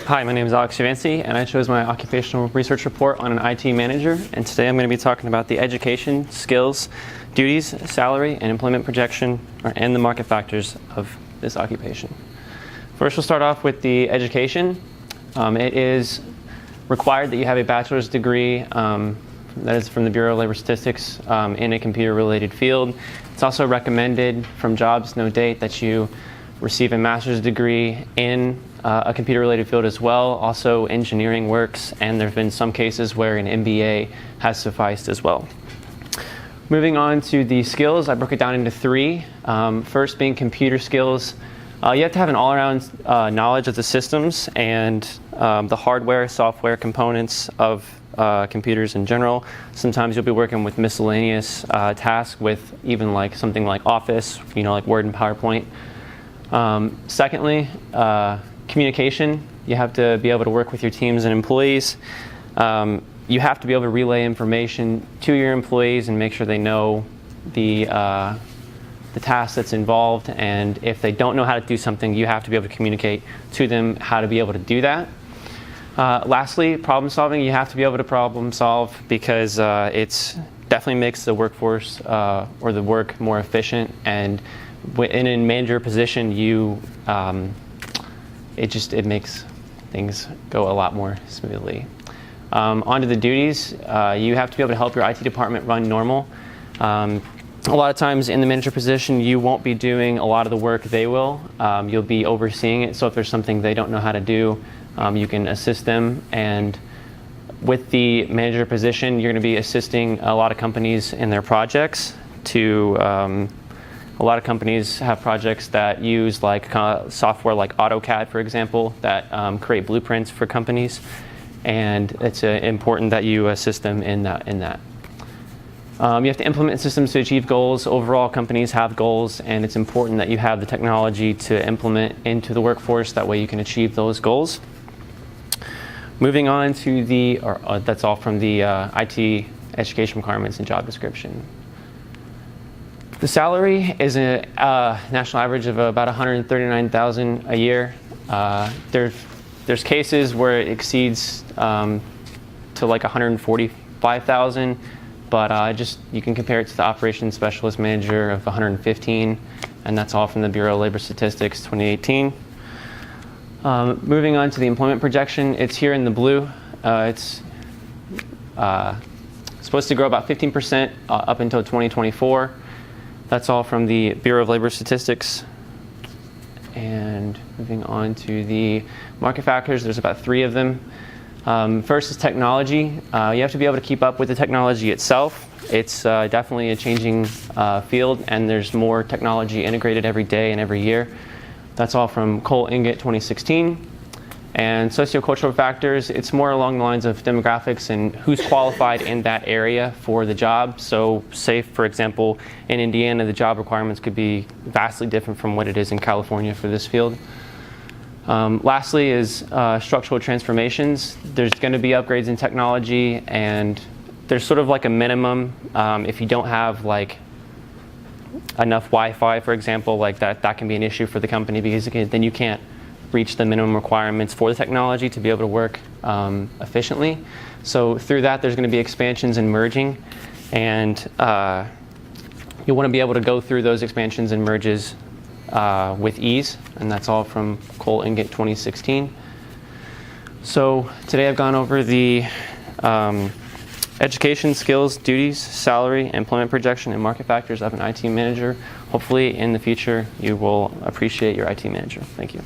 Hi, my name is Yevincy, and I chose my occupational research report on an IT manager. And today I'm going to be talking about the education, skills, duties, salary, and employment projection, and the market factors of this occupation. First, we'll start off with the education. It is required that you have a bachelor's degree, that is from the Bureau of Labor Statistics, in a computer-related field. It's also recommended from Jobs No Date that you receive a master's degree in a computer-related field as well. Also, engineering works, and there have been some cases where an MBA has sufficed as well. Moving on to the skills, I broke it down into three. First being computer skills. You have to have an all-around knowledge of the systems and the hardware, software components of computers in general. Sometimes you'll be working with miscellaneous tasks with even like something like Office, like Word and PowerPoint. Secondly, communication. You have to be able to work with your teams and employees. You have to be able to relay information to your employees and make sure they know the task that's involved, and if they don't know how to do something, you have to be able to communicate to them how to be able to do that. Lastly, problem solving. You have to be able to problem solve because it definitely makes the workforce or the work more efficient, and in a manager position, it makes things go a lot more smoothly. Onto the duties, you have to be able to help your IT department run normal. A lot of times in the manager position, you won't be doing a lot of the work, they will. You'll be overseeing it, so if there's something they don't know how to do, you can assist them. And with the manager position, you're going to be assisting a lot of companies in their projects. A lot of companies have projects that use software like AutoCAD, for example, that create blueprints for companies, and it's important that you assist them in that. You have to implement systems to achieve goals. Overall, companies have goals, and it's important that you have the technology to implement into the workforce. That way you can achieve those goals. Moving on to that's all from the IT education requirements and job description. The salary is a national average of about $139,000 a year. There's cases where it exceeds to like $145,000, but you can compare it to the operations specialist manager of $115,000, and that's all from the Bureau of Labor Statistics 2018. Moving on to the employment projection, it's here in the blue. It's supposed to grow about 15% up until 2024. That's all from the Bureau of Labor Statistics. And moving on to the market factors, there's about three of them. First is technology. You have to be able to keep up with the technology itself. It's definitely a changing field, and there's more technology integrated every day and every year. That's all from Cole Inget 2016. And sociocultural factors, it's more along the lines of demographics and who's qualified in that area for the job. So say, for example, in Indiana, the job requirements could be vastly different from what it is in California for this field. Lastly is structural transformations. There's going to be upgrades in technology, and there's sort of like a minimum. If you don't have enough Wi-Fi, for example, that can be an issue for the company, because then you can't reach the minimum requirements for the technology to be able to work efficiently. So through that, there's going to be expansions and merging, and you want to be able to go through those expansions and merges with ease, and that's all from Cole Inget 2016. So today I've gone over the education, skills, duties, salary, employment projection, and market factors of an IT manager. Hopefully in the future you will appreciate your IT manager. Thank you.